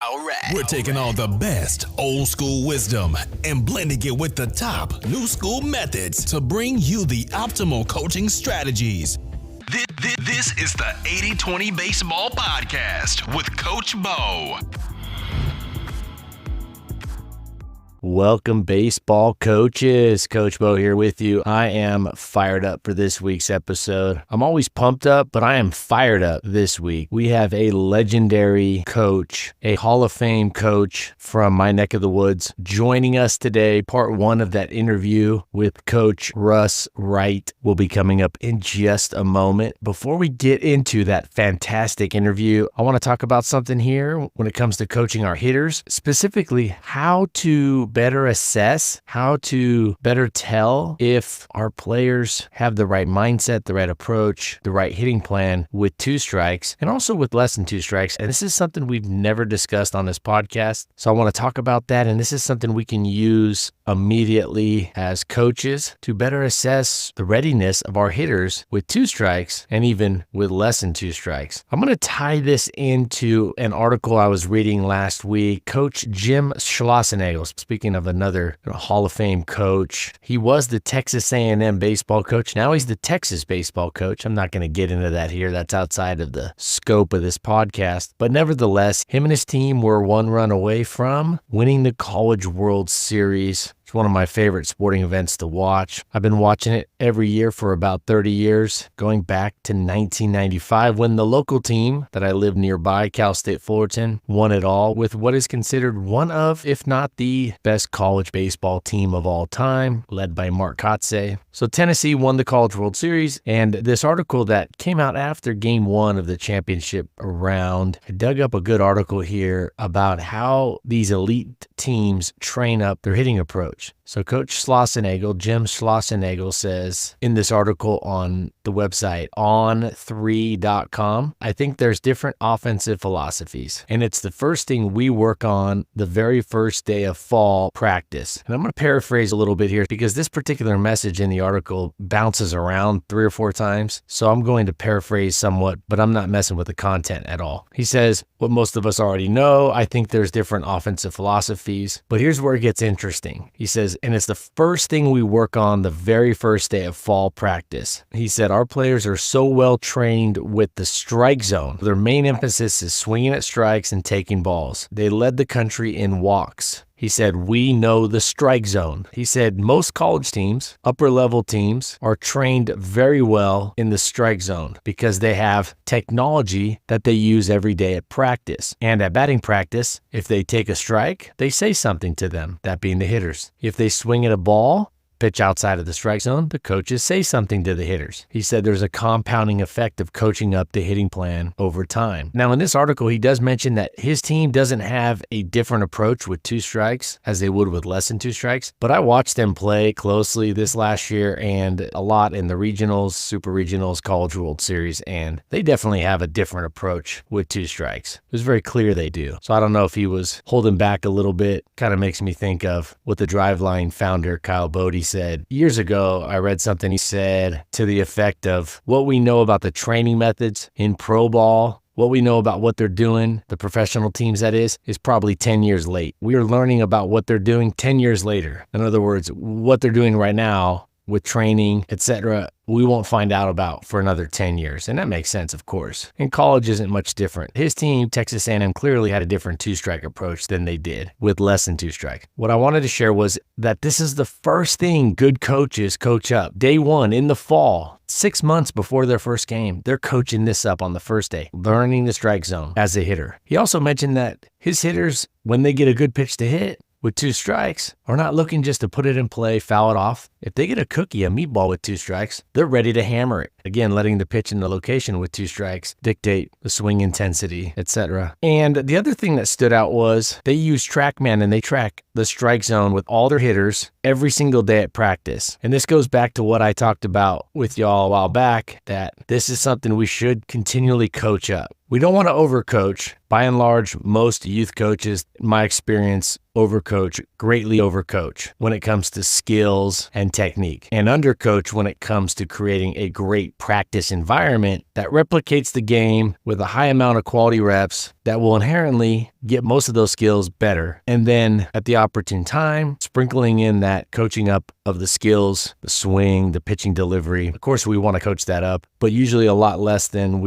All right. We're taking all the best old school wisdom and blending it with the top new school methods to bring you the optimal coaching strategies. This is the 80-20 Baseball Podcast with Coach Bo. Welcome, baseball coaches. Coach Bo here with you. I am fired up for this week's episode. I'm always pumped up, but I am fired up this week. We have a legendary coach, a Hall of Fame coach from my neck of the woods, joining us today. Part one of that interview with Coach Russ Wright will be coming up in just a moment. Before we get into that fantastic interview, I want to talk about something here when it comes to coaching our hitters, specifically how to better assess, how to better tell if our players have the right mindset, the right approach, the right hitting plan with two strikes, and also with less than two strikes. And this is something we've never discussed on this podcast. So I want to talk about that. And this is something we can use immediately as coaches to better assess the readiness of our hitters with two strikes and even with less than two strikes. I'm going to tie this into an article I was reading last week. Coach Jim Schlossnagle, speaking of another Hall of Fame coach, he was the Texas A&M baseball coach. Now he's the Texas baseball coach. I'm not going to get into that here. That's outside of the scope of this podcast. But nevertheless, him and his team were one run away from winning the College World Series. It's one of my favorite sporting events to watch. I've been watching it every year for about 30 years, going back to 1995 when the local team that I live nearby, Cal State Fullerton, won it all with what is considered one of, if not the best college baseball team of all time, led by Mark Kotze. So Tennessee won the College World Series, and this article that came out after game one of the championship round, I dug up a good article here about how these elite teams train up their hitting approach. So Coach Schlossnagle, Jim Schlossnagle, says in this article on the website on3.com, I think there's different offensive philosophies, and it's the first thing we work on the very first day of fall practice. And I'm going to paraphrase a little bit here because this particular message in the article bounces around 3 or 4 times. So I'm going to paraphrase somewhat, but I'm not messing with the content at all. He says, what most of us already know, I think there's different offensive philosophies, but here's where it gets interesting. He says, and it's the first thing we work on the very first day of fall practice. He said, our players are so well trained with the strike zone. Their main emphasis is swinging at strikes and taking balls. They led the country in walks. He said, we know the strike zone. He said, most college teams, upper level teams, are trained very well in the strike zone because they have technology that they use every day at practice. And at batting practice, if they take a strike, they say something to them, that being the hitters. If they swing at a ball, pitch outside of the strike zone, the coaches say something to the hitters. He said there's a compounding effect of coaching up the hitting plan over time. Now, in this article, he does mention that his team doesn't have a different approach with two strikes as they would with less than two strikes, but I watched them play closely this last year and a lot in the regionals, super regionals, College World Series, and they definitely have a different approach with two strikes. It was very clear they do. So I don't know if he was holding back a little bit. Kind of makes me think of what the Driveline founder, Kyle Bodie, said years ago. I read something he said to the effect of what we know about the training methods in pro ball, what we know about what they're doing, the professional teams that is probably 10 years late. We are learning about what they're doing 10 years later. In other words, what they're doing right now with training, etc., we won't find out about for another 10 years. And that makes sense, of course. And college isn't much different. His team, Texas A&M, clearly had a different two-strike approach than they did with less than two strike. What I wanted to share was that this is the first thing good coaches coach up. Day one in the fall, 6 months before their first game, they're coaching this up on the first day, learning the strike zone as a hitter. He also mentioned that his hitters, when they get a good pitch to hit, with two strikes, are not looking just to put it in play, foul it off. If they get a cookie, a meatball with two strikes, they're ready to hammer it. Again, letting the pitch and the location with two strikes dictate the swing intensity, etc. And the other thing that stood out was they use TrackMan and they track the strike zone with all their hitters every single day at practice. And this goes back to what I talked about with y'all a while back, that this is something we should continually coach up. We don't want to overcoach. By and large, most youth coaches, in my experience, greatly overcoach when it comes to skills and technique, and undercoach when it comes to creating a great practice environment that replicates the game with a high amount of quality reps that will inherently get most of those skills better. And then at the opportune time, sprinkling in that coaching up of the skills, the swing, the pitching delivery. Of course, we want to coach that up, but usually a lot less than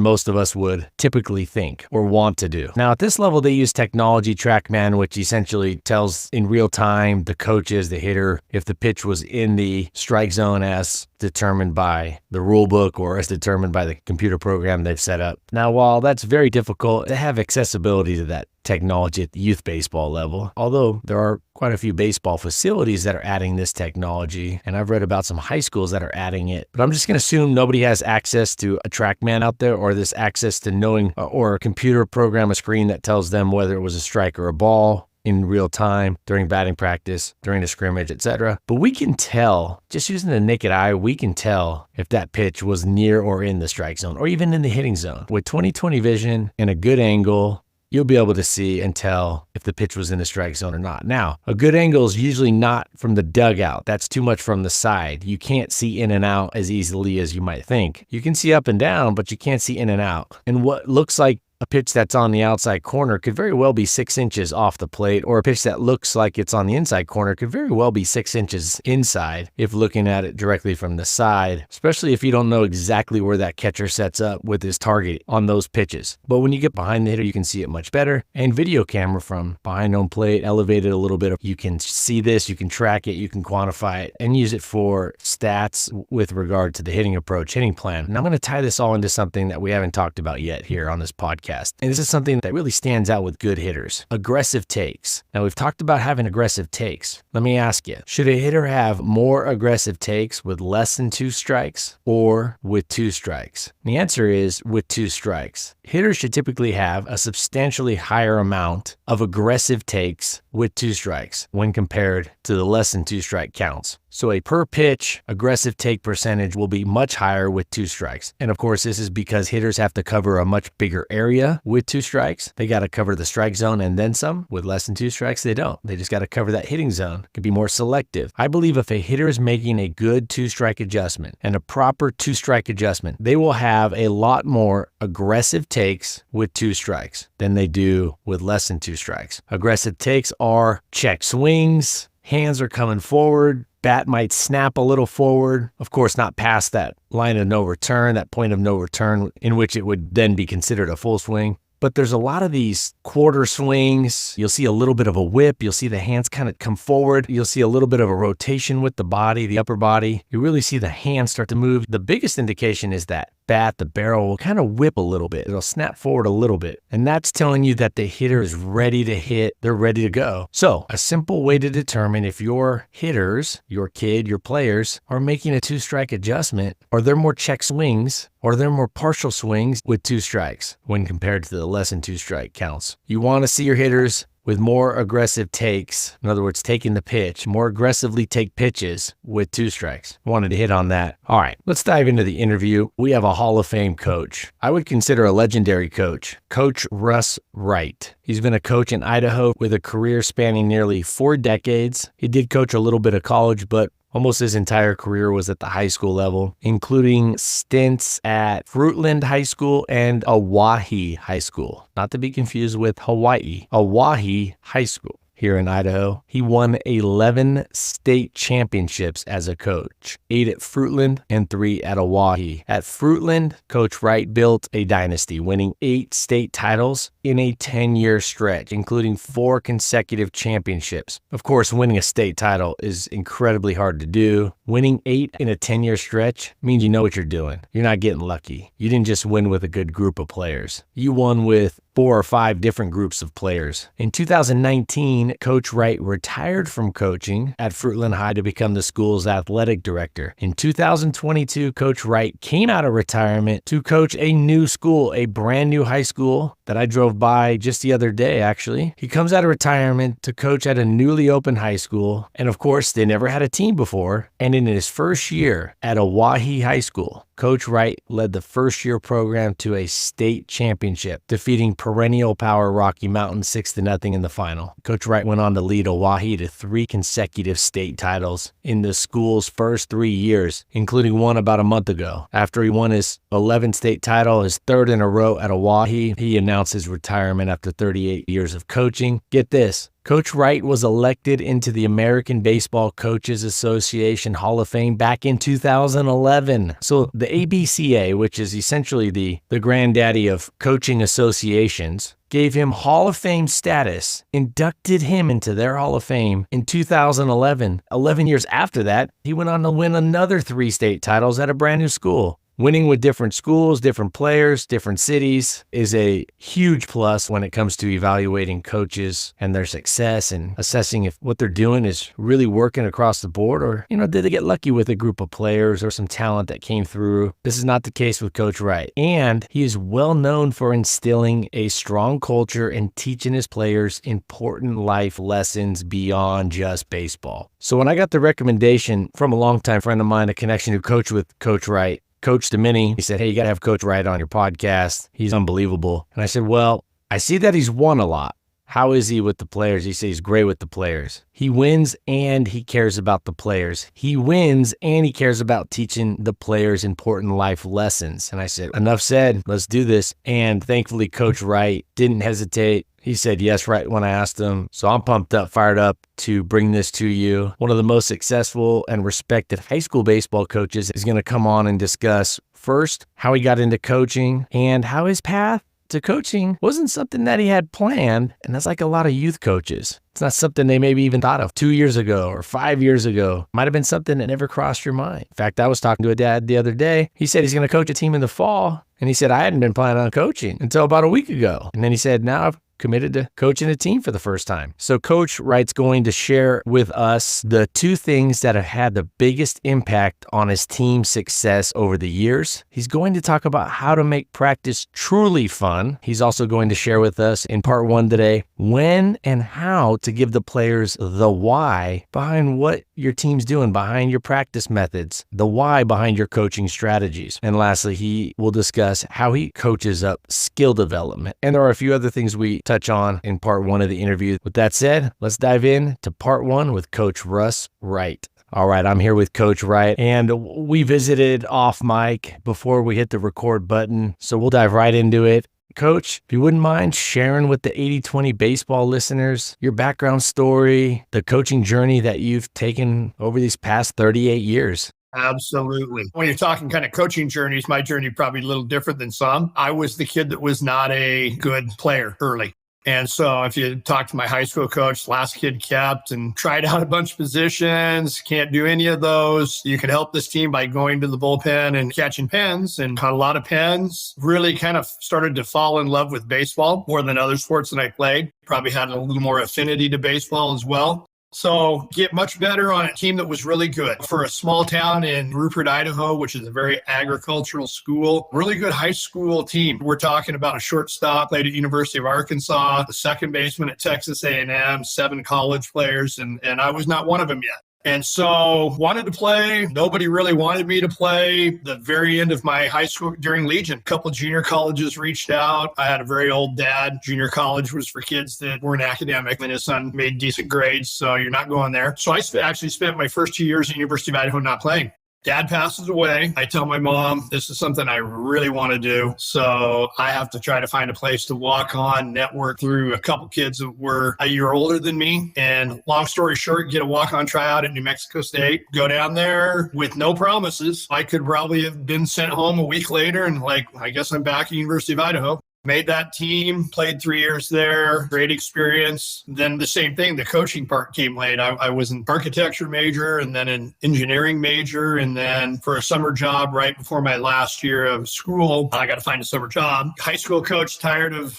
most of us would typically think or want to do. Now, at this level, they use technology TrackMan, which essentially tells in real time the coaches, the hitter, if the pitch was in the strike zone as determined by the rule book or as determined by the computer program they've set up. Now, while that's very difficult to have accessibility to that technology at the youth baseball level, although there are quite a few baseball facilities that are adding this technology, and I've read about some high schools that are adding it, but I'm just going to assume nobody has access to a TrackMan out there or this access to knowing or a computer program, a screen that tells them whether it was a strike or a ball in real time, during batting practice, during the scrimmage, etc. But we can tell, just using the naked eye, we can tell if that pitch was near or in the strike zone or even in the hitting zone. With 20/20 vision and a good angle, you'll be able to see and tell if the pitch was in the strike zone or not. Now, a good angle is usually not from the dugout. That's too much from the side. You can't see in and out as easily as you might think. You can see up and down, but you can't see in and out. And what looks like a pitch that's on the outside corner could very well be 6 inches off the plate, or a pitch that looks like it's on the inside corner could very well be 6 inches inside if looking at it directly from the side, especially if you don't know exactly where that catcher sets up with his target on those pitches. But when you get behind the hitter, you can see it much better. And video camera from behind home plate, elevated a little bit. You can see this, you can track it, you can quantify it, and use it for stats with regard to the hitting approach, hitting plan. And I'm going to tie this all into something that we haven't talked about yet here on this podcast. And this is something that really stands out with good hitters. Aggressive takes. Now, we've talked about having aggressive takes. Let me ask you, should a hitter have more aggressive takes with less than 2 strikes or with 2 strikes? The answer is with 2 strikes. Hitters should typically have a substantially higher amount of aggressive takes with 2 strikes when compared to the less than 2 strike counts. So a per pitch aggressive take percentage will be much higher with 2 strikes. And of course, this is because hitters have to cover a much bigger area with 2 strikes. They got to cover the strike zone and then some. With less than 2 strikes, they don't. They just got to cover that hitting zone. Can be more selective. I believe if a hitter is making a good 2-strike adjustment and a proper 2-strike adjustment, they will have a lot more aggressive takes with 2 strikes than they do with less than 2 strikes. Aggressive takes are check swings, hands are coming forward, bat might snap a little forward, of course not past that line of no return, that point of no return in which it would then be considered a full swing. But there's a lot of these quarter swings. You'll see a little bit of a whip. You'll see the hands kind of come forward. You'll see a little bit of a rotation with the body, the upper body. You really see the hands start to move. The biggest indication is that bat, the barrel will kind of whip a little bit. It'll snap forward a little bit. And that's telling you that the hitter is ready to hit. They're ready to go. So a simple way to determine if your hitters, your kid, your players are making a 2-strike adjustment, or they're more check swings, or they're more partial swings with 2 strikes when compared to the less than 2-strike counts. You want to see your hitters with more aggressive takes, in other words, taking the pitch, more aggressively take pitches with 2 strikes. Wanted to hit on that. All right, let's dive into the interview. We have a Hall of Fame coach. I would consider a legendary coach, Coach Russ Wright. He's been a coach in Idaho with a career spanning nearly 4 decades. He did coach a little bit of college, but almost his entire career was at the high school level, including stints at Fruitland High School and Oahe High School, not to be confused with Hawaii. Oahe High School here in Idaho. He won 11 state championships as a coach, 8 at Fruitland and 3 at Oahe. At Fruitland, Coach Wright built a dynasty, winning 8 state titles in a 10-year stretch, including 4 consecutive championships. Of course, winning a state title is incredibly hard to do. Winning 8 in a 10-year stretch means you know what you're doing. You're not getting lucky. You didn't just win with a good group of players. You won with 4 or 5 different groups of players. In 2019, Coach Wright retired from coaching at Fruitland High to become the school's athletic director. In 2022, Coach Wright came out of retirement to coach a new school, a brand new high school that I drove by just the other day, actually. He comes out of retirement to coach at a newly opened high school. And of course, they never had a team before. And in his first year at Oahe High School, Coach Wright led the first-year program to a state championship, defeating perennial power Rocky Mountain 6-0 in the final. Coach Wright went on to lead Owyhee to 3 consecutive state titles in the school's first 3 years, including one about a month ago. After he won his 11th state title, his 3rd in a row at Owyhee, he announced his retirement after 38 years of coaching. Get this. Coach Wright was elected into the American Baseball Coaches Association Hall of Fame back in 2011. So the ABCA, which is essentially the granddaddy of coaching associations, gave him Hall of Fame status, inducted him into their Hall of Fame in 2011. 11 years after that, he went on to win another 3 state titles at a brand new school. Winning with different schools, different players, different cities is a huge plus when it comes to evaluating coaches and their success and assessing if what they're doing is really working across the board or, did they get lucky with a group of players or some talent that came through. This is not the case with Coach Wright. And he is well known for instilling a strong culture and teaching his players important life lessons beyond just baseball. So when I got the recommendation from a longtime friend of mine, a connection who coached with Coach Wright, Coach Domini, he said, hey, you got to have Coach Wright on your podcast. He's unbelievable. And I said, well, I see that he's won a lot. How is he with the players? He says he's great with the players. He wins and he cares about the players. He wins and he cares about teaching the players important life lessons. And I said, enough said, let's do this. And thankfully, Coach Wright didn't hesitate. He said yes right when I asked him. So I'm pumped up, fired up to bring this to you. One of the most successful and respected high school baseball coaches is going to come on and discuss first how he got into coaching and how his path to coaching wasn't something that he had planned. And that's like a lot of youth coaches. It's not something they maybe even thought of 2 years ago or 5 years ago. Might have been something that never crossed your mind. In fact, I was talking to a dad the other day. He said he's going to coach a team in the fall. And he said, I hadn't been planning on coaching until about a week ago. And then he said, now I've committed to coaching a team for the first time. So Coach Wright's going to share with us the 2 things that have had the biggest impact on his team's success over the years. He's going to talk about how to make practice truly fun. He's also going to share with us in part 1 today, when and how to give the players the why behind what your team's doing, behind your practice methods, the why behind your coaching strategies. And lastly, he will discuss how he coaches up skill development. And there are a few other things we touch on in part 1 of the interview. With that said, let's dive in to part 1 with Coach Russ Wright. All right, I'm here with Coach Wright, and we visited off mic before we hit the record button, so we'll dive right into it. Coach, if you wouldn't mind sharing with the 80/20 baseball listeners your background story, the coaching journey that you've taken over these past 38 years. Absolutely. When you're talking kind of coaching journeys, my journey probably a little different than some. I was the kid that was not a good player early. And so if you talk to my high school coach, last kid kept and tried out a bunch of positions, can't do any of those. You could help this team by going to the bullpen and catching pens, and caught a lot of pens. Really kind of started to fall in love with baseball more than other sports that I played. Probably had a little more affinity to baseball as well. So get much better on a team that was really good. For a small town in Rupert, Idaho, which is a very agricultural school, really good high school team. We're talking about a shortstop, played at University of Arkansas, the second baseman at Texas A&M, 7 college players, and I was not one of them yet. And so wanted to play. Nobody really wanted me to play. The very end of my high school during Legion, a couple of junior colleges reached out. I had a very old dad. Junior college was for kids that weren't academic, and his son made decent grades, so you're not going there. So I actually spent my first 2 years at University of Idaho not playing. Dad passes away. I tell my mom, this is something I really want to do. So I have to try to find a place to walk on, network through a couple kids that were a year older than me. And long story short, get a walk-on tryout at New Mexico State, go down there with no promises. I could probably have been sent home a week later and I guess I'm back at University of Idaho. Made that team, played 3 years there, great experience. Then the same thing, the coaching part came late. I was an architecture major and then an engineering major. And then for a summer job right before my last year of school, I got to find a summer job. High school coach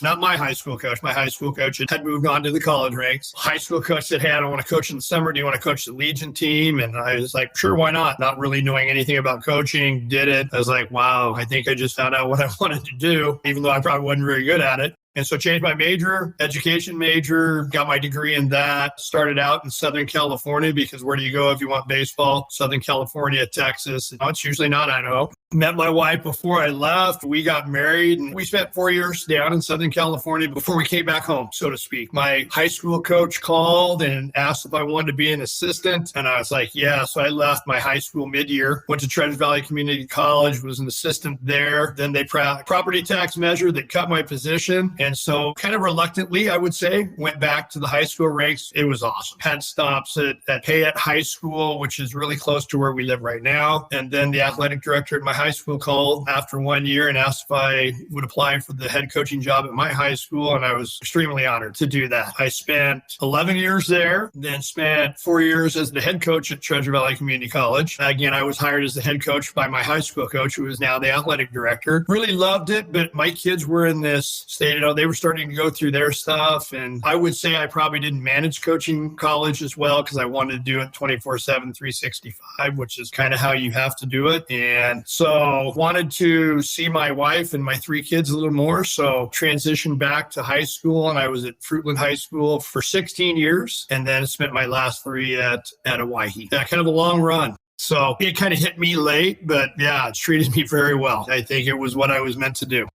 not my high school coach. My high school coach had moved on to the college ranks. High school coach said, hey, I don't want to coach in the summer. Do you want to coach the Legion team? And I was like, sure, why not? Not really knowing anything about coaching, did it. I was like, wow, I think I just found out what I wanted to do, even though I probably wasn't very good at it. And so changed my major, education major, got my degree in that, started out in Southern California because where do you go if you want baseball? Southern California, Texas. It's usually not Idaho. Met my wife before I left. We got married and we spent 4 years down in Southern California before we came back home, so to speak. My high school coach called and asked if I wanted to be an assistant. And I was like, yeah. So I left my high school mid-year, went to Treasure Valley Community College, was an assistant there. Then they property tax measure that cut my position. And so kind of reluctantly, I would say, went back to the high school ranks. It was awesome. Had stops at Payette High School, which is really close to where we live right now. And then the athletic director at my high school called after 1 year and asked if I would apply for the head coaching job at my high school. And I was extremely honored to do that. I spent 11 years there, then spent 4 years as the head coach at Treasure Valley Community College. Again, I was hired as the head coach by my high school coach, who is now the athletic director. Really loved it, but my kids were in this state, they were starting to go through their stuff. And I would say I probably didn't manage coaching college as well because I wanted to do it 24/7, 365, which is kind of how you have to do it. And so wanted to see my wife and my 3 kids a little more. So transitioned back to high school, and I was at Fruitland High School for 16 years and then spent my last 3 at Hawaii. Kind of a long run. So it kind of hit me late, but yeah, it's treated me very well. I think it was what I was meant to do.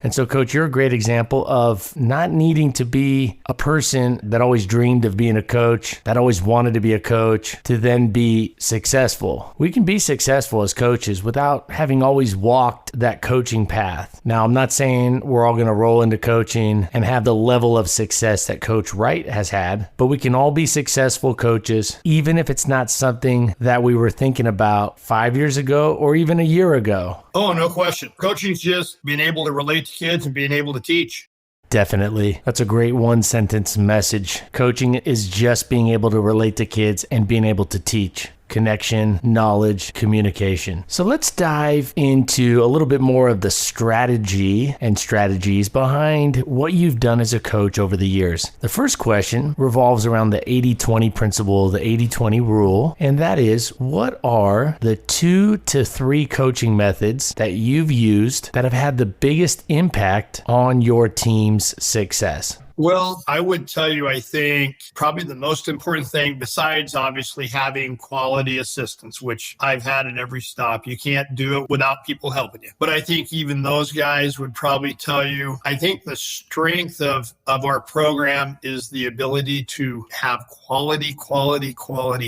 And so, Coach, you're a great example of not needing to be a person that always dreamed of being a coach, that always wanted to be a coach, to then be successful. We can be successful as coaches without having always walked that coaching path. Now, I'm not saying we're all going to roll into coaching and have the level of success that Coach Wright has had, but we can all be successful coaches, even if it's not something that we were thinking about 5 years ago or even a year ago. Oh, no question. Coaching is just being able to relate to kids and being able to teach. Definitely. That's a great one-sentence message. Coaching is just being able to relate to kids and being able to teach. Connection, knowledge, communication. So let's dive into a little bit more of the strategy and strategies behind what you've done as a coach over the years. The first question revolves around the 80-20 principle, the 80-20 rule, and that is, what are the 2 to 3 coaching methods that you've used that have had the biggest impact on your team's success? Well, I would tell you, I think probably the most important thing, besides obviously having quality assistance, which I've had at every stop, you can't do it without people helping you. But I think even those guys would probably tell you, I think the strength of our program is the ability to have quality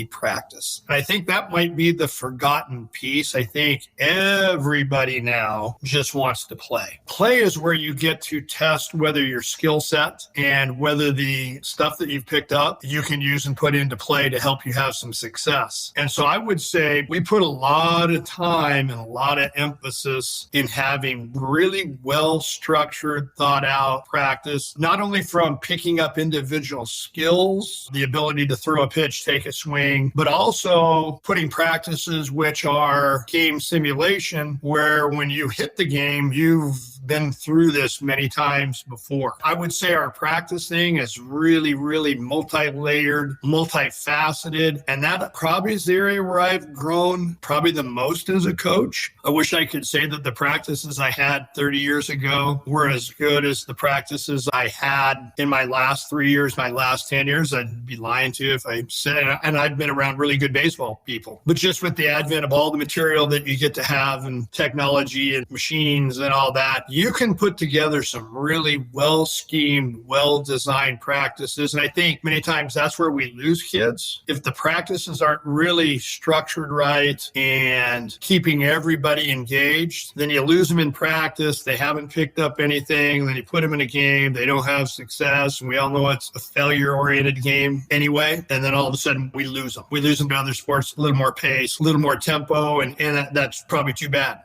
practice. And I think that might be the forgotten piece. I think everybody now just wants to play. Play is where you get to test whether your skill set and whether the stuff that you've picked up you can use and put into play to help you have some success. And so I would say we put a lot of time and a lot of emphasis in having really well-structured, thought-out practice, not only from picking up individual skills, the ability to throw a pitch, take a swing, but also putting practices which are game simulation, where when you hit the game, you've been through this many times before. I would say our practicing is really multi-layered, multifaceted, and that probably is the area where I've grown probably the most as a coach. I wish I could say that the practices I had 30 years ago were as good as the practices I had in my last 3 years, my last 10 years. I'd be lying to you if I said, and I've been around really good baseball people. But just with the advent of all the material that you get to have and technology and machines and all that, you can put together some really well-schemed, well-designed practices. And I think many times that's where we lose kids. If the practices aren't really structured right and keeping everybody engaged, then you lose them in practice. They haven't picked up anything. Then you put them in a game. They don't have success. And we all know it's a failure-oriented game anyway. And then all of a sudden we lose them. We lose them to other sports, a little more pace, a little more tempo. And that's probably too bad.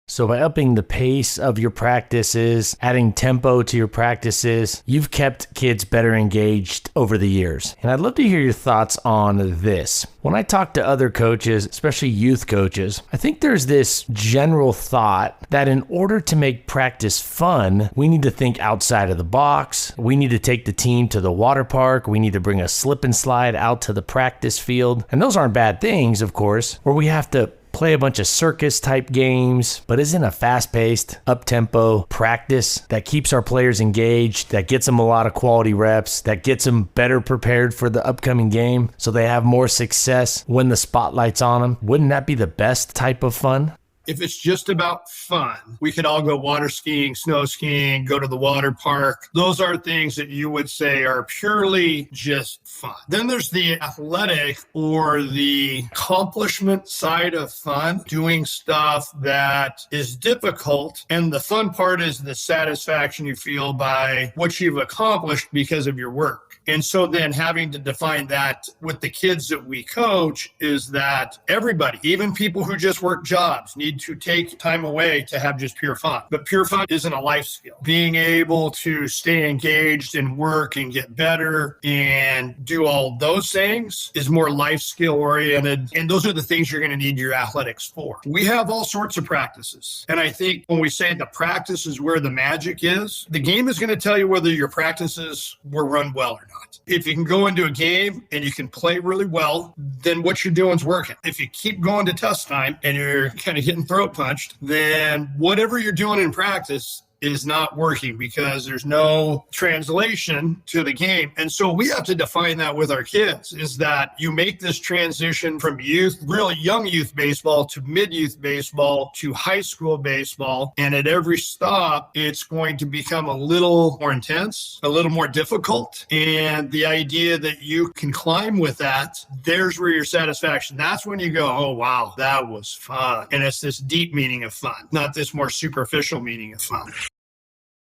So by upping the pace of your practices, adding tempo to your practices, you've kept kids better engaged over the years. And I'd love to hear your thoughts on this. When I talk to other coaches, especially youth coaches, I think there's this general thought that in order to make practice fun, we need to think outside of the box. We need to take the team to the water park. We need to bring a slip and slide out to the practice field. And those aren't bad things, of course, where we have to play a bunch of circus type games, but isn't a fast-paced, up-tempo practice that keeps our players engaged, that gets them a lot of quality reps, that gets them better prepared for the upcoming game so they have more success when the spotlight's on them? Wouldn't that be the best type of fun? If it's just about fun, we could all go water skiing, snow skiing, go to the water park. Those are things that you would say are purely just fun. Then there's the athletic or the accomplishment side of fun, doing stuff that is difficult. And the fun part is the satisfaction you feel by what you've accomplished because of your work. And so then having to define that with the kids that we coach is that everybody, even people who just work jobs, need to take time away to have just pure fun. But pure fun isn't a life skill. Being able to stay engaged and work and get better and do all those things is more life skill oriented. And those are the things you're going to need your athletics for. We have all sorts of practices. And I think when we say the practice is where the magic is, the game is going to tell you whether your practices were run well or not. If you can go into a game and you can play really well, then what you're doing is working. If you keep going to test time and you're kind of getting throat punched, then whatever you're doing in practice is not working because there's no translation to the game. And so we have to define that with our kids, is that you make this transition from youth, really young youth baseball to mid-youth baseball to high school baseball. And at every stop, it's going to become a little more intense, a little more difficult. And the idea that you can climb with that, there's where your satisfaction. That's when you go, oh, wow, that was fun. And it's this deep meaning of fun, not this more superficial meaning of fun.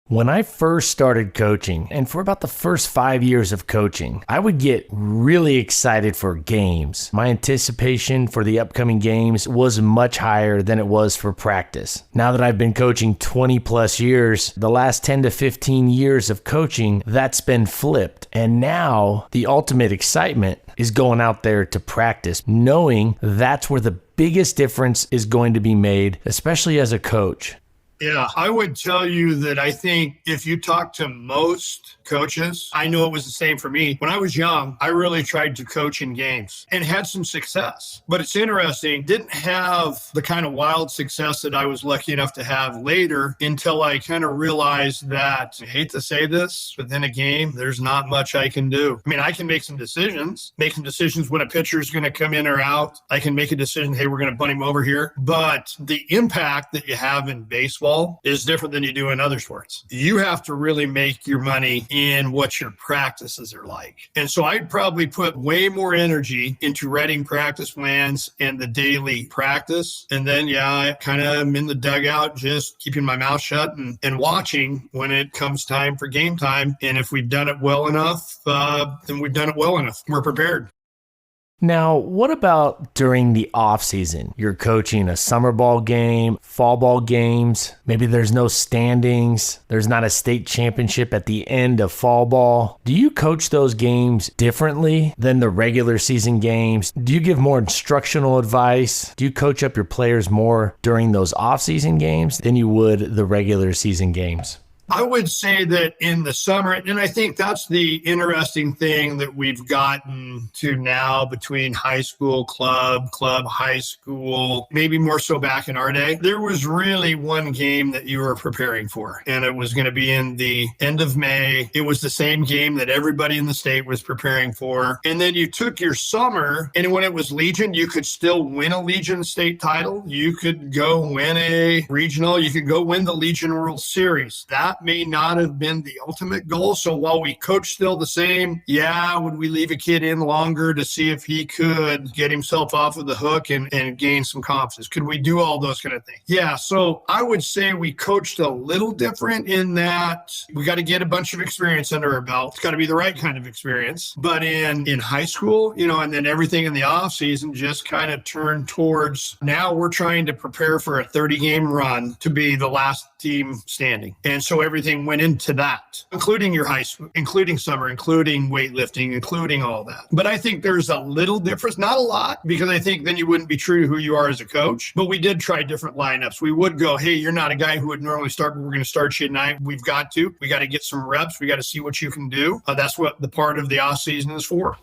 When I first started coaching, and for about the first 5 years of coaching, I would get really excited for games. My anticipation for the upcoming games was much higher than it was for practice. Now that I've been coaching 20 plus years, the last 10 to 15 years of coaching, that's been flipped. And now the ultimate excitement is going out there to practice, knowing that's where the biggest difference is going to be made, especially as a coach. Yeah, I would tell you that I think if you talk to most coaches, I know it was the same for me. When I was young, I really tried to coach in games and had some success. But it's interesting, didn't have the kind of wild success that I was lucky enough to have later until I kind of realized that, I hate to say this, but in a game, there's not much I can do. I mean, I can make some decisions when a pitcher is going to come in or out. I can make a decision, hey, we're going to bunt him over here. But the impact that you have in baseball is different than you do in other sports. You have to really make your money in what your practices are like. And so I'd probably put way more energy into writing practice plans and the daily practice. And then, I kind of am in the dugout, just keeping my mouth shut and watching when it comes time for game time. And if we've done it well enough, then we've done it well enough. We're prepared. Now, what about during the off season? You're coaching a summer ball game, fall ball games. Maybe there's no standings. There's not a state championship at the end of fall ball. Do you coach those games differently than the regular season games? Do you give more instructional advice? Do you coach up your players more during those off season games than you would the regular season games? I would say that in the summer, and I think that's the interesting thing that we've gotten to now between high school, club, high school, maybe more so back in our day. There was really one game that you were preparing for, and it was going to be in the end of May. It was the same game that everybody in the state was preparing for. And then you took your summer, and when it was Legion, you could still win a Legion state title. You could go win a regional. You could go win the Legion World Series. That may not have been the ultimate goal. So while we coach still the same, would we leave a kid in longer to see if he could get himself off of the hook and gain some confidence? Could we do all those kind of things? Yeah. So I would say we coached a little different in that we got to get a bunch of experience under our belt. It's got to be the right kind of experience. But in high school, and then everything in the off season just kind of turned towards, now we're trying to prepare for a 30-game run to be the last team standing. And so everything went into that, including your high school, including summer, including weightlifting, including all that. But I think there's a little difference, not a lot, because I think then you wouldn't be true to who you are as a coach. But we did try different lineups. We would go, hey, you're not a guy who would normally start, but we're going to start you tonight. We got to get some reps. We got to see what you can do. That's what the part of the off season is for.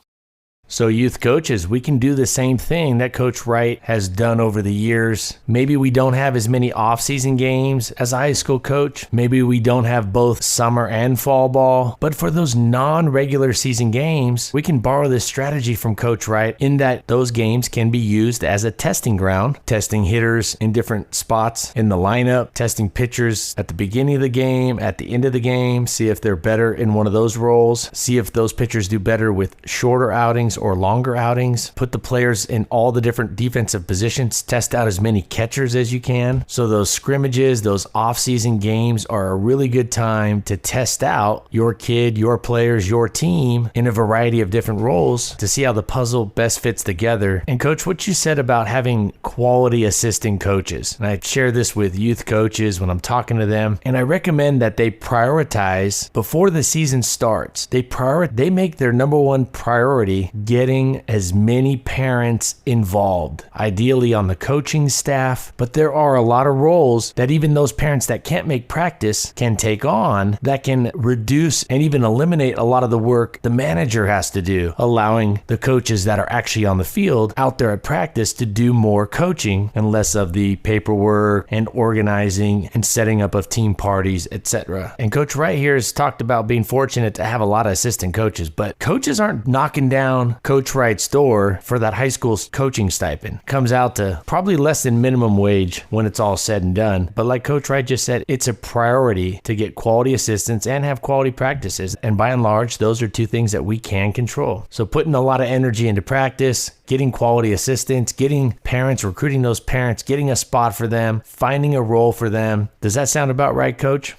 So youth coaches, we can do the same thing that Coach Wright has done over the years. Maybe we don't have as many off-season games as a high school coach. Maybe we don't have both summer and fall ball. But for those non-regular season games, we can borrow this strategy from Coach Wright in that those games can be used as a testing ground, testing hitters in different spots in the lineup, testing pitchers at the beginning of the game, at the end of the game, see if they're better in one of those roles, see if those pitchers do better with shorter outings or longer outings, put the players in all the different defensive positions, test out as many catchers as you can. So those scrimmages, those off-season games are a really good time to test out your kid, your players, your team in a variety of different roles to see how the puzzle best fits together. And Coach, what you said about having quality assistant coaches, and I share this with youth coaches when I'm talking to them, and I recommend that they prioritize before the season starts. They make their number one priority getting as many parents involved, ideally on the coaching staff. But there are a lot of roles that even those parents that can't make practice can take on that can reduce and even eliminate a lot of the work the manager has to do, allowing the coaches that are actually on the field out there at practice to do more coaching and less of the paperwork and organizing and setting up of team parties, etc. And Coach Wright here has talked about being fortunate to have a lot of assistant coaches, but coaches aren't knocking down Coach Wright's door for that high school coaching stipend. Comes out to probably less than minimum wage when it's all said and done. But like Coach Wright just said, it's a priority to get quality assistants and have quality practices. And by and large, those are two things that we can control. So putting a lot of energy into practice, getting quality assistants, getting parents, recruiting those parents, getting a spot for them, finding a role for them. Does that sound about right, Coach?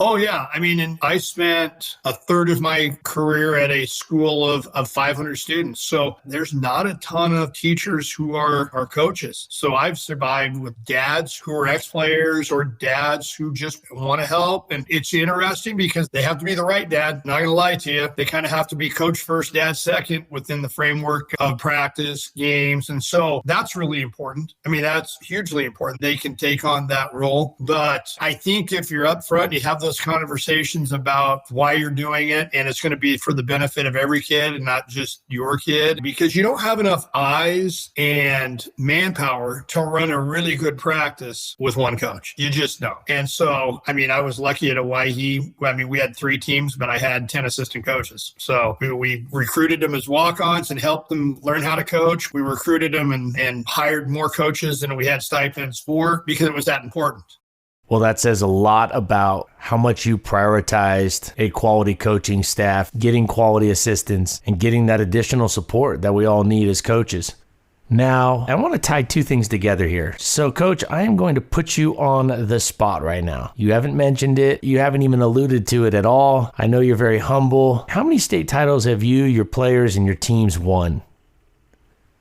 Oh, yeah. I mean, and I spent a third of my career at a school of 500 students. So there's not a ton of teachers who are coaches. So I've survived with dads who are ex-players or dads who just want to help. And it's interesting because they have to be the right dad. Not going to lie to you. They kind of have to be coach first, dad second within the framework of practice, games. And so that's really important. I mean, that's hugely important. They can take on that role. But I think if you're up front, you have those conversations about why you're doing it, and it's going to be for the benefit of every kid and not just your kid, because you don't have enough eyes and manpower to run a really good practice with one coach. You just don't. And so, I mean, I was lucky at Hawaii. I mean, we had 3 teams, but I had 10 assistant coaches. So we recruited them as walk-ons and helped them learn how to coach. We recruited them and hired more coaches than we had stipends for because it was that important. Well, that says a lot about how much you prioritized a quality coaching staff, getting quality assistants, and getting that additional support that we all need as coaches. Now, I want to tie 2 things together here. So, Coach, I am going to put you on the spot right now. You haven't mentioned it. You haven't even alluded to it at all. I know you're very humble. How many state titles have you, your players, and your teams won?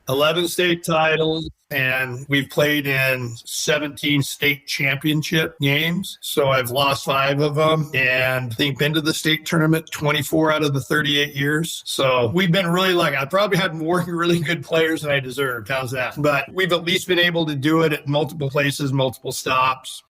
11 state titles, and we've played in 17 state championship games. So I've lost 5 of them, and I think been to the state tournament 24 out of the 38 years. So we've been really lucky. I probably had more really good players than I deserved. How's that? But we've at least been able to do it at multiple places, multiple stops.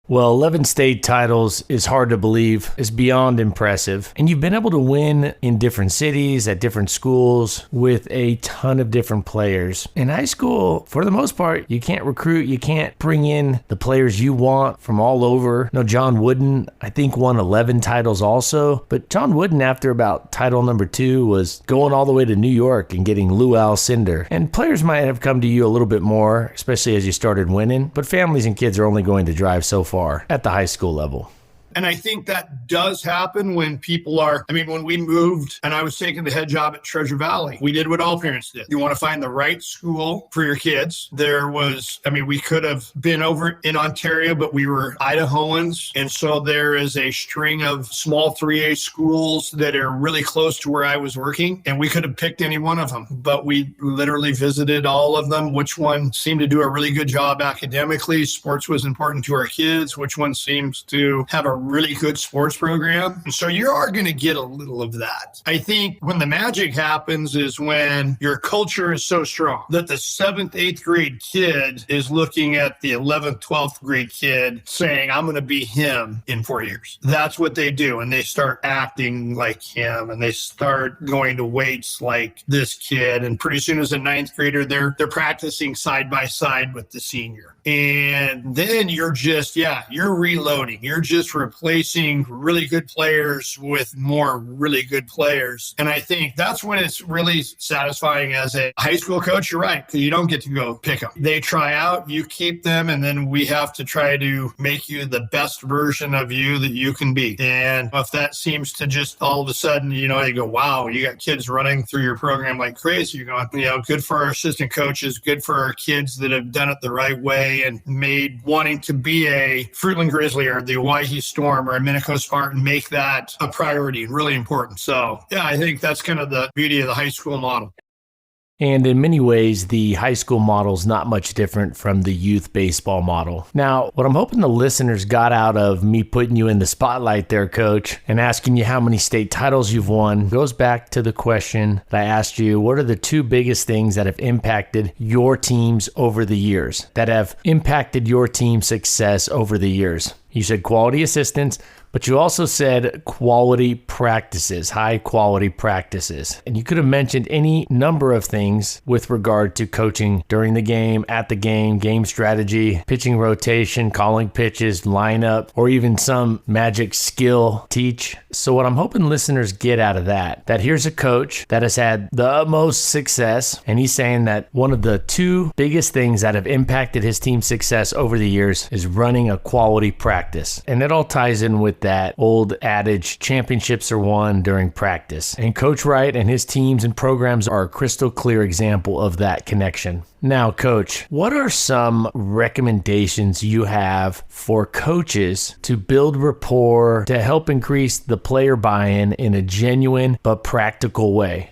Well, 11 state titles is hard to believe. It's beyond impressive. And you've been able to win in different cities, at different schools, with a ton of different players. In high school, for the most part, you can't recruit. You can't bring in the players you want from all over. No, John Wooden, I think, won 11 titles also. But John Wooden, after about title number 2, was going all the way to New York and getting Lou Alcindor. And players might have come to you a little bit more, especially as you started winning. But families and kids are only going to drive so far at the high school level. And I think that does happen when people are, I mean, when we moved and I was taking the head job at Treasure Valley, we did what all parents did. You want to find the right school for your kids. There was, I mean, we could have been over in Ontario, but we were Idahoans. And so there is a string of small 3A schools that are really close to where I was working. And we could have picked any one of them, but we literally visited all of them. Which one seemed to do a really good job academically? Sports was important to our kids. Which one seems to have a really good sports program. And so you are going to get a little of that. I think when the magic happens is when your culture is so strong that the 7th, 8th grade kid is looking at the 11th, 12th grade kid saying, I'm going to be him in 4 years. That's what they do. And they start acting like him and they start going to weights like this kid. And pretty soon as a 9th grader, they're practicing side by side with the senior. And then you're reloading. You're just replacing really good players with more really good players. And I think that's when it's really satisfying as a high school coach. You're right, because you don't get to go pick them. They try out, you keep them, and then we have to try to make you the best version of you that you can be. And if that seems to just all of a sudden, they go, wow, you got kids running through your program like crazy. You're going, good for our assistant coaches, good for our kids that have done it the right way and made wanting to be a Fruitland Grizzly or the Owyhee Storm or a Minico Spartan, make that a priority and really important. So, I think that's kind of the beauty of the high school model. And in many ways, the high school model is not much different from the youth baseball model. Now, what I'm hoping the listeners got out of me putting you in the spotlight there, Coach, and asking you how many state titles you've won goes back to the question that I asked you, what are the 2 biggest things that have impacted your teams over the years, that have impacted your team's success over the years? You said quality assistance, but you also said quality practices, high quality practices. And you could have mentioned any number of things with regard to coaching during the game, at the game strategy, pitching rotation, calling pitches, lineup, or even some magic skill teach. So what I'm hoping listeners get out of that here's a coach that has had the utmost success, and he's saying that one of the 2 biggest things that have impacted his team's success over the years is running a quality practice. And it all ties in with that old adage, championships are won during practice. And Coach Wright and his teams and programs are a crystal clear example of that connection. Now, Coach, what are some recommendations you have for coaches to build rapport to help increase the player buy-in in a genuine but practical way?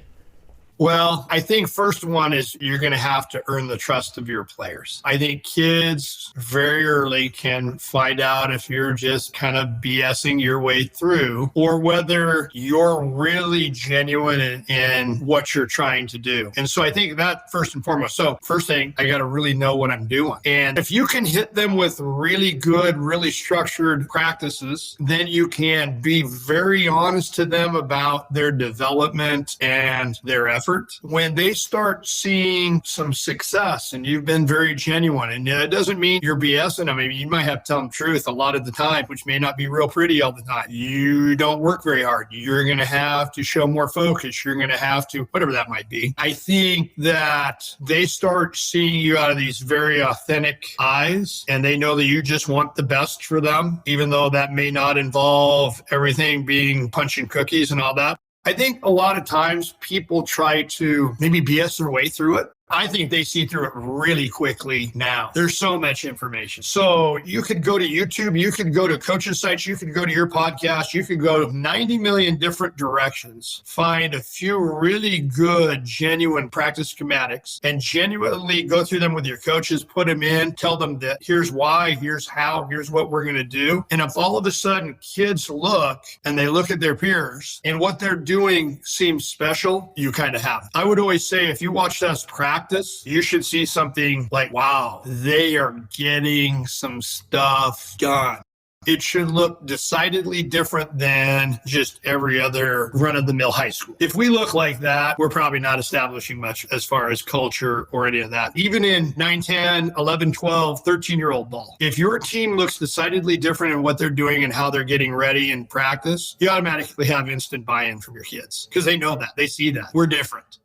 Well, I think first one is you're going to have to earn the trust of your players. I think kids very early can find out if you're just kind of BSing your way through or whether you're really genuine in what you're trying to do. And so I think that first and foremost. So first thing, I got to really know what I'm doing. And if you can hit them with really good, really structured practices, then you can be very honest to them about their development and their effort. When they start seeing some success and you've been very genuine, and it doesn't mean you're BSing them. I mean, you might have to tell them the truth a lot of the time, which may not be real pretty all the time. You don't work very hard. You're going to have to show more focus. You're going to have to, whatever that might be. I think that they start seeing you out of these very authentic eyes, and they know that you just want the best for them, even though that may not involve everything being punch and cookies and all that. I think a lot of times people try to maybe BS their way through it. I think they see through it really quickly now. There's so much information. So you could go to YouTube, you could go to coaches' sites, you could go to your podcast, you could go 90 million different directions, find a few really good, genuine practice schematics, and genuinely go through them with your coaches, put them in, tell them that here's why, here's how, here's what we're going to do. And if all of a sudden kids look and they look at their peers and what they're doing seems special, you kind of have. I would always say if you watched us practice, you should see something like, wow, they are getting some stuff done. It should look decidedly different than just every other run-of-the-mill high school. If we look like that, we're probably not establishing much as far as culture or any of that. Even in 9, 10, 11, 12, 13-year-old ball. If your team looks decidedly different in what they're doing and how they're getting ready in practice, you automatically have instant buy-in from your kids because they know that. They see that. We're different.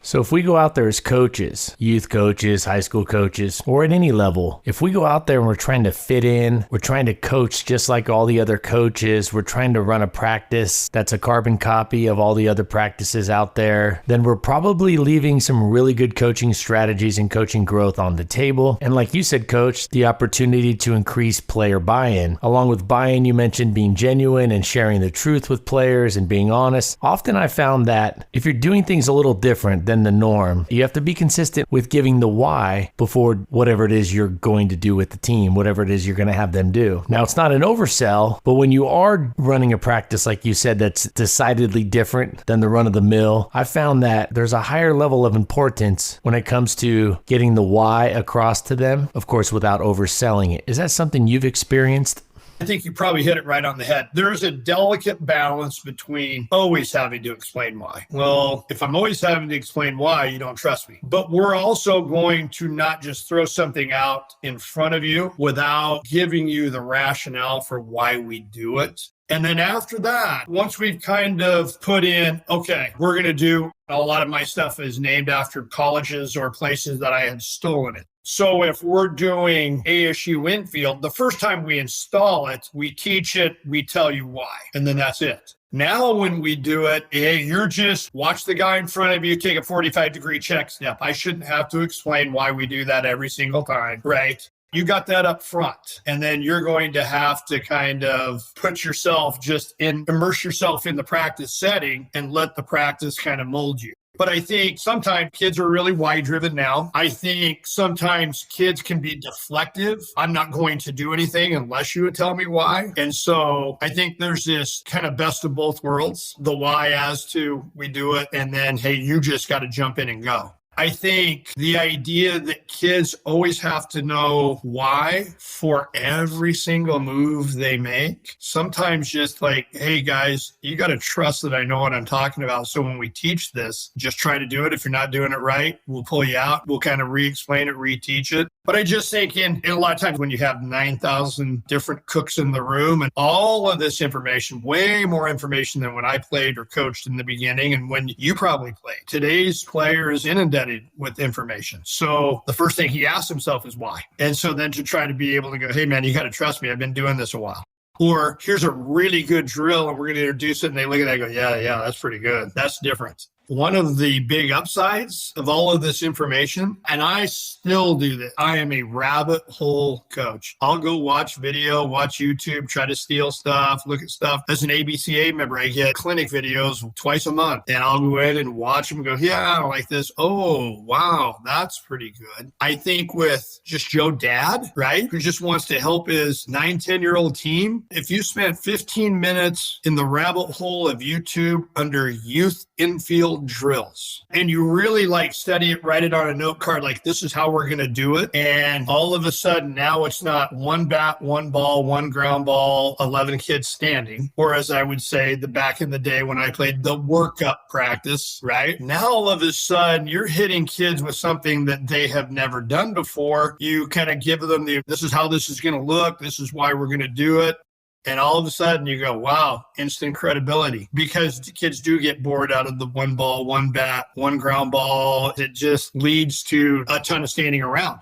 So if we go out there as coaches, youth coaches, high school coaches, or at any level, if we go out there and we're trying to fit in, we're trying to coach just like all the other coaches, we're trying to run a practice that's a carbon copy of all the other practices out there, then we're probably leaving some really good coaching strategies and coaching growth on the table. And like you said, Coach, the opportunity to increase player buy-in. Along with buy-in, you mentioned being genuine and sharing the truth with players and being honest. Often I found that if you're doing things a little different than the norm. You have to be consistent with giving the why before whatever it is you're going to do with the team, whatever it is you're going to have them do. Now, it's not an oversell, but when you are running a practice, like you said, that's decidedly different than the run of the mill, I found that there's a higher level of importance when it comes to getting the why across to them, of course, without overselling it. Is that something you've experienced? I think you probably hit it right on the head. There's a delicate balance between always having to explain why. Well, if I'm always having to explain why, you don't trust me. But we're also going to not just throw something out in front of you without giving you the rationale for why we do it. And then after that, once we've kind of put in, okay, we're going to do, a lot of my stuff is named after colleges or places that I had stolen it. So if we're doing ASU infield, the first time we install it, we teach it, we tell you why, and then that's it. Now when we do it, hey, you're just watch the guy in front of you take a 45-degree check step. I shouldn't have to explain why we do that every single time, right? You got that up front, and then you're going to have to kind of put yourself immerse yourself in the practice setting and let the practice kind of mold you. But I think sometimes kids are really why-driven now. I think sometimes kids can be deflective. I'm not going to do anything unless you would tell me why. And so I think there's this kind of best of both worlds, the why as to we do it, and then, hey, you just got to jump in and go. I think the idea that kids always have to know why for every single move they make, sometimes just like, hey guys, you got to trust that I know what I'm talking about. So when we teach this, just try to do it. If you're not doing it right, we'll pull you out. We'll kind of re-explain it, reteach it. But I just think in a lot of times when you have 9,000 different cooks in the room and all of this information, way more information than when I played or coached in the beginning and when you probably played. Today's player is inundated with information. So the first thing he asks himself is why. And so then to try to be able to go, hey man, you got to trust me. I've been doing this a while. Or here's a really good drill and we're going to introduce it. And they look at that and go, yeah, that's pretty good. That's different. One of the big upsides of all of this information, and I still do this, I am a rabbit hole coach. I'll go watch video, watch YouTube, try to steal stuff, look at stuff. As an ABCA member, I get clinic videos twice a month, and I'll go in and watch them and go, yeah, I like this. Oh, wow, that's pretty good. I think with just Joe Dad, right, who just wants to help his 9, 10-year-old team, if you spent 15 minutes in the rabbit hole of YouTube under youth infield drills and you really study it, write it on a note card, like this is how we're going to do it. And all of a sudden now it's not one bat, one ball, one ground ball, 11 kids standing. Or as I would say the back in the day when I played the workup practice, right? Now all of a sudden you're hitting kids with something that they have never done before. You kind of give them this is how this is going to look. This is why we're going to do it. And all of a sudden you go, wow, instant credibility, because the kids do get bored out of the one ball, one bat, one ground ball. It just leads to a ton of standing around.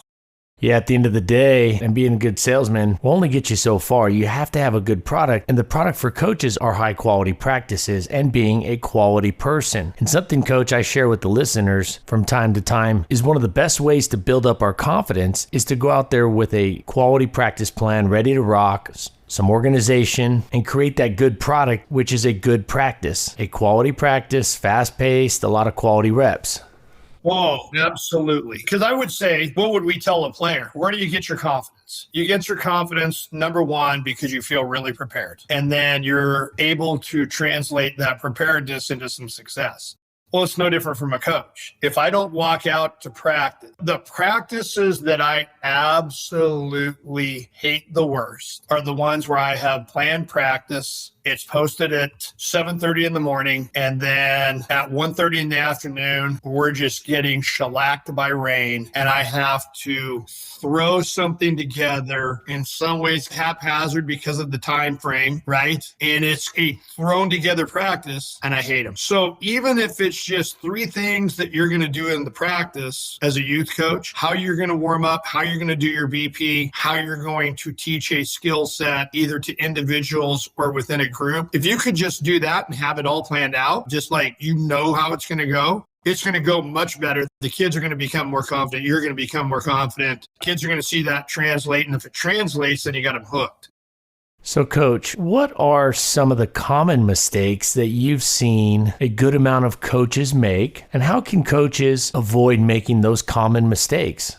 Yeah, at the end of the day, and being a good salesman will only get you so far. You have to have a good product, and the product for coaches are high quality practices and being a quality person. And something, Coach, I share with the listeners from time to time is one of the best ways to build up our confidence is to go out there with a quality practice plan ready to rock, some organization, and create that good product, which is a good practice. A quality practice, fast-paced, a lot of quality reps. Whoa, absolutely. Because I would say, what would we tell a player? Where do you get your confidence? You get your confidence, number one, because you feel really prepared. And then you're able to translate that preparedness into some success. Well, it's no different from a coach. If I don't walk out to practice, the practices that I absolutely hate the worst are the ones where I have planned practice. It's posted at 7:30 in the morning, and then at 1:30 in the afternoon, we're just getting shellacked by rain, and I have to throw something together in some ways haphazard because of the time frame, right? And it's a thrown together practice, and I hate them. So even if it's just 3 things that you're going to do in the practice as a youth coach, how you're going to warm up, how you're going to do your BP, how you're going to teach a skill set either to individuals or within a group. If you could just do that and have it all planned out, just like you know how it's going to go, it's going to go much better. The kids are going to become more confident. You're going to become more confident. Kids are going to see that translate. And if it translates, then you got them hooked. So, Coach, what are some of the common mistakes that you've seen a good amount of coaches make, and how can coaches avoid making those common mistakes?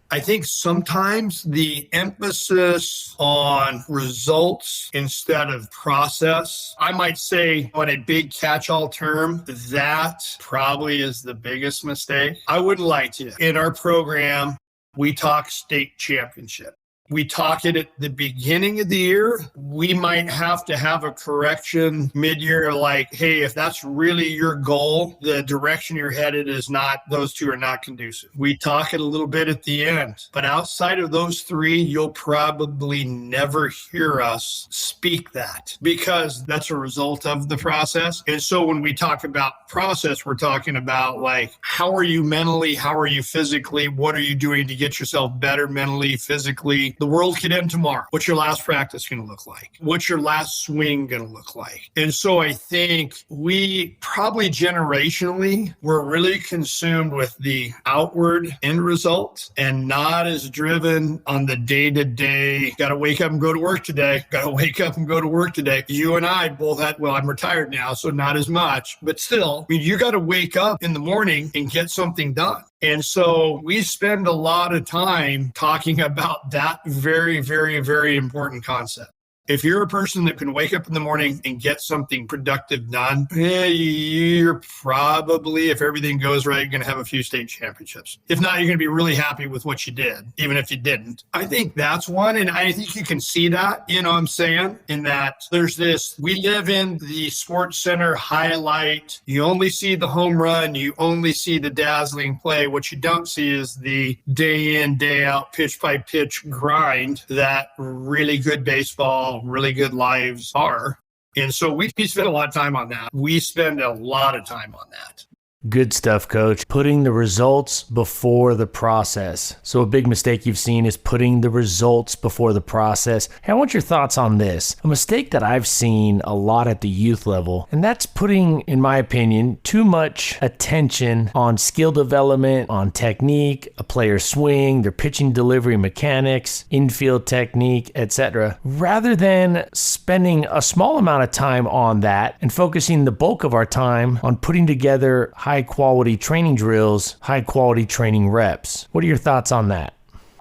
I think sometimes the emphasis on results instead of process, I might say on a big catch-all term, that probably is the biggest mistake. I wouldn't lie to you. In our program, we talk state championship. We talk it at the beginning of the year. We might have to have a correction mid-year, like, hey, if that's really your goal, the direction you're headed is not, those two are not conducive. We talk it a little bit at the end. But outside of those three, you'll probably never hear us speak that because that's a result of the process. And so when we talk about process, we're talking about like, how are you mentally? How are you physically? What are you doing to get yourself better mentally, physically? The world could end tomorrow. What's your last practice going to look like? What's your last swing going to look like? And so I think we probably generationally, we're really consumed with the outward end result and not as driven on the day-to-day, got to wake up and go to work today. Got to wake up and go to work today. You and I both had, well, I'm retired now, so not as much, but still, I mean, you got to wake up in the morning and get something done. And so we spend a lot of time talking about that very, very, very important concept. If you're a person that can wake up in the morning and get something productive done, you're probably, if everything goes right, going to have a few state championships. If not, you're going to be really happy with what you did, even if you didn't. I think that's one. And I think you can see that, you know what I'm saying, in that there's this, we live in the Sports Center highlight. You only see the home run. You only see the dazzling play. What you don't see is the day in, day out, pitch by pitch grind that really good baseball, really good lives are. And so we spend a lot of time on that. We spend a lot of time on that. Good stuff, Coach. Putting the results before the process. So a big mistake you've seen is putting the results before the process. Hey, I want your thoughts on this. A mistake that I've seen a lot at the youth level, and that's putting, in my opinion, too much attention on skill development, on technique, a player's swing, their pitching delivery mechanics, infield technique, etc., rather than spending a small amount of time on that and focusing the bulk of our time on putting together high-quality training drills, high-quality training reps. What are your thoughts on that?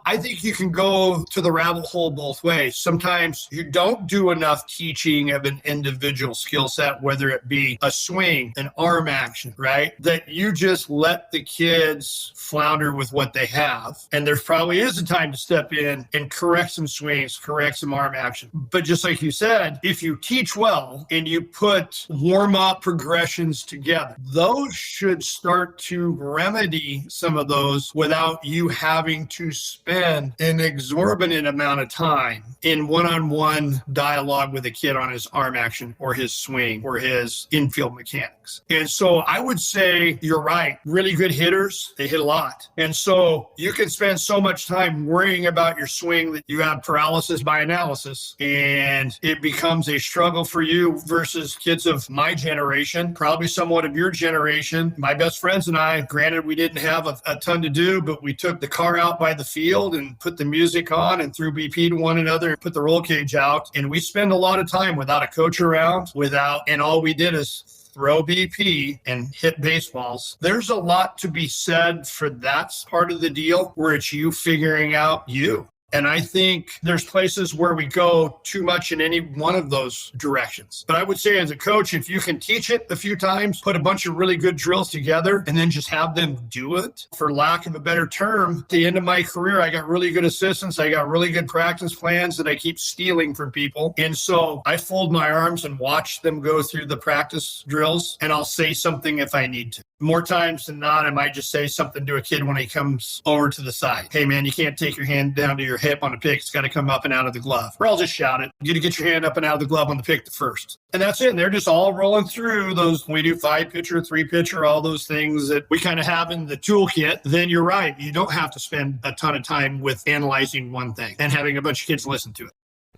I think you can go to the rabbit hole both ways. Sometimes you don't do enough teaching of an individual skill set, whether it be a swing, an arm action, right? That you just let the kids flounder with what they have. And there probably is a time to step in and correct some swings, correct some arm action. But just like you said, if you teach well and you put warm-up progressions together, those should start to remedy some of those without you having to spend an exorbitant amount of time in one-on-one dialogue with a kid on his arm action or his swing or his infield mechanics. And so I would say you're right. Really good hitters, they hit a lot. And so you can spend so much time worrying about your swing that you have paralysis by analysis, and it becomes a struggle for you versus kids of my generation, probably somewhat of your generation. My best friends and I, granted, we didn't have a ton to do, but we took the car out by the field and put the music on and threw BP to one another and put the roll cage out. And we spend a lot of time without a coach around, and all we did is throw BP and hit baseballs. There's a lot to be said for that part of the deal where it's you figuring out you. And I think there's places where we go too much in any one of those directions. But I would say as a coach, if you can teach it a few times, put a bunch of really good drills together, and then just have them do it, for lack of a better term, at the end of my career, I got really good assistants. I got really good practice plans that I keep stealing from people. And so I fold my arms and watch them go through the practice drills, and I'll say something if I need to. More times than not, I might just say something to a kid when he comes over to the side. Hey, man, you can't take your hand down to your hip on a pick. It's got to come up and out of the glove. Or I'll just shout it. You got to get your hand up and out of the glove on the pick first. And that's it. And they're just all rolling through those. We do 5-pitcher, 3-pitcher, all those things that we kind of have in the toolkit. Then you're right. You don't have to spend a ton of time with analyzing one thing and having a bunch of kids listen to it.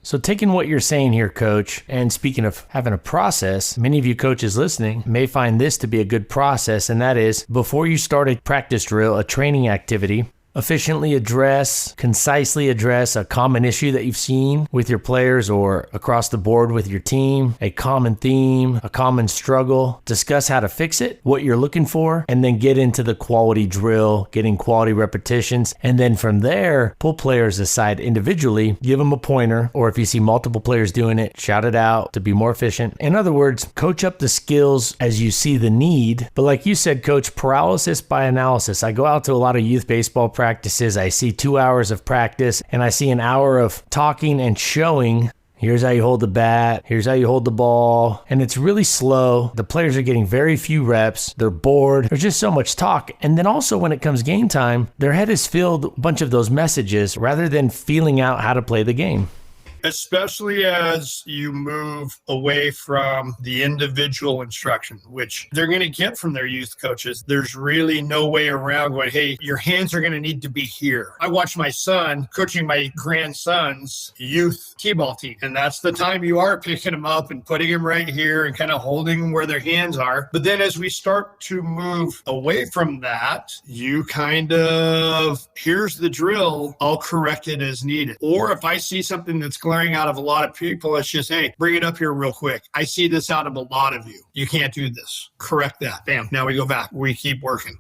So taking what you're saying here, Coach, and speaking of having a process, many of you coaches listening may find this to be a good process, and that is before you start a practice drill, a training activity, efficiently address, concisely address a common issue that you've seen with your players or across the board with your team, a common theme, a common struggle, discuss how to fix it, what you're looking for, and then get into the quality drill, getting quality repetitions, and then from there, pull players aside individually, give them a pointer, or if you see multiple players doing it, shout it out to be more efficient. In other words, coach up the skills as you see the need. But like you said, Coach, paralysis by analysis. I go out to a lot of youth baseball practices. I see 2 hours of practice and I see an hour of talking and showing. Here's how you hold the bat. Here's how you hold the ball. And it's really slow. The players are getting very few reps. They're bored. There's just so much talk. And then also when it comes game time, their head is filled with a bunch of those messages rather than feeling out how to play the game. Especially as you move away from the individual instruction, which they're going to get from their youth coaches. There's really no way around going, hey, your hands are going to need to be here. I watched my son coaching my grandson's youth t-ball team, and that's the time you are picking them up and putting them right here and kind of holding them where their hands are. But then as we start to move away from that, you kind of, here's the drill, I'll correct it as needed. Or if I see something that's glaring out of a lot of people, it's just, hey, bring it up here real quick. I see this out of a lot of you. You can't do this. Correct that. Bam. Now we go back. We keep working.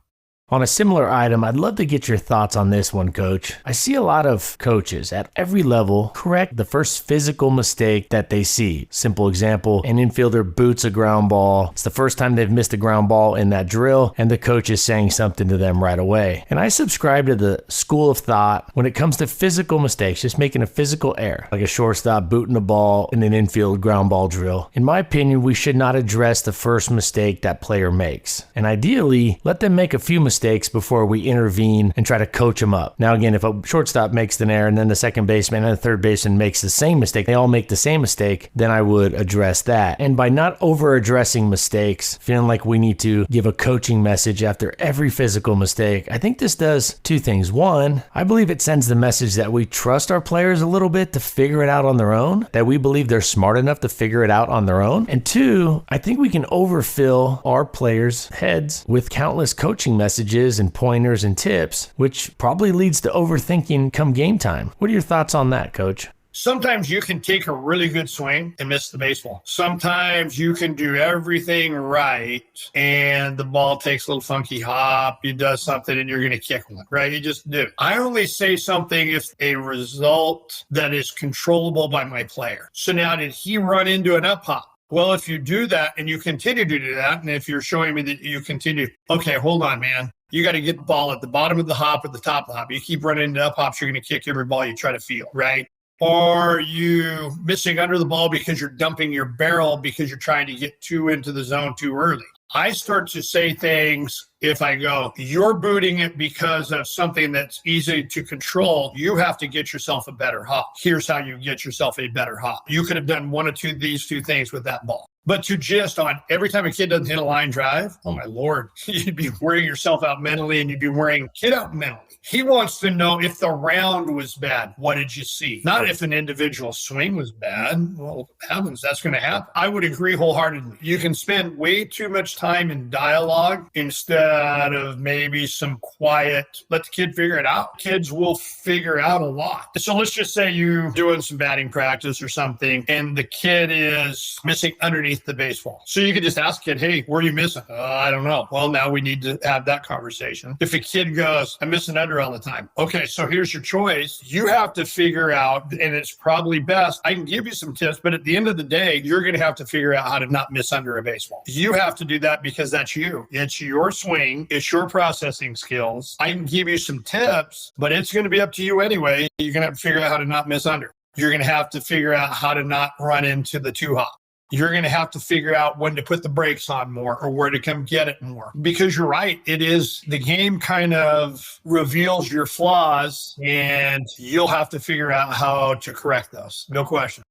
On a similar item, I'd love to get your thoughts on this one, Coach. I see a lot of coaches at every level correct the first physical mistake that they see. Simple example, an infielder boots a ground ball. It's the first time they've missed a ground ball in that drill, and the coach is saying something to them right away. And I subscribe to the school of thought when it comes to physical mistakes, just making a physical error, like a shortstop booting a ball in an infield ground ball drill. In my opinion, we should not address the first mistake that player makes. And ideally, let them make a few mistakes before we intervene and try to coach them up. Now again, if a shortstop makes an error and then the second baseman and the third baseman makes the same mistake, they all make the same mistake, then I would address that. And by not over addressing mistakes, feeling like we need to give a coaching message after every physical mistake, I think this does two things. One, I believe it sends the message that we trust our players a little bit to figure it out on their own, that we believe they're smart enough to figure it out on their own. And two, I think we can overfill our players' heads with countless coaching messages and pointers and tips, which probably leads to overthinking come game time. What are your thoughts on that, Coach? Sometimes you can take a really good swing and miss the baseball. Sometimes you can do everything right and the ball takes a little funky hop, you do something and you're going to kick one, right? You just do. I only say something if a result that is controllable by my player. So now did he run into an up hop? Well, if you do that and you continue to do that, and if you're showing me that you continue, okay, hold on, man. You got to get the ball at the bottom of the hop or the top of the hop. You keep running into up hops, you're going to kick every ball you try to feel, right? Or you missing under the ball because you're dumping your barrel because you're trying to get too into the zone too early. I start to say things if I go, you're booting it because of something that's easy to control. You have to get yourself a better hop. Here's how you get yourself a better hop. You could have done one or two of these two things with that ball. But to just on every time a kid doesn't hit a line drive, oh my Lord, you'd be wearing yourself out mentally and you'd be wearing a kid out mentally. He wants to know if the round was bad. What did you see? Not if an individual swing was bad. Well, heavens, that's going to happen. I would agree wholeheartedly. You can spend way too much time in dialogue instead of maybe some quiet, let the kid figure it out. Kids will figure out a lot. So let's just say you're doing some batting practice or something and the kid is missing underneath the baseball. So you could just ask the kid, hey, where are you missing? I don't know. Well, now we need to have that conversation. If a kid goes, I'm missing under all the time. Okay, so here's your choice. You have to figure out, and it's probably best, I can give you some tips, but at the end of the day, you're going to have to figure out how to not miss under a baseball. You have to do that because that's you. It's your swing. It's your processing skills. I can give you some tips, but it's going to be up to you anyway. You're going to have to figure out how to not miss under. You're going to have to figure out how to not run into the two hop. You're going to have to figure out when to put the brakes on more or where to come get it more. Because you're right, it is the game kind of reveals your flaws and you'll have to figure out how to correct those. No question.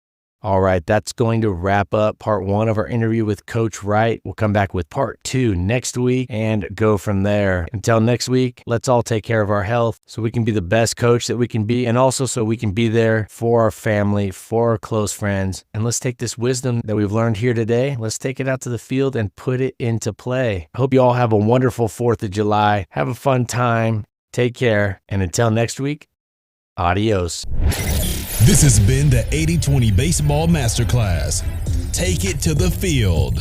All right, that's going to wrap up part one of our interview with Coach Wright. We'll come back with part two next week and go from there. Until next week, let's all take care of our health so we can be the best coach that we can be, and also so we can be there for our family, for our close friends. And let's take this wisdom that we've learned here today, let's take it out to the field and put it into play. I hope you all have a wonderful 4th of July. Have a fun time. Take care. And until next week, adios. This has been the 80-20 Baseball Masterclass. Take it to the field.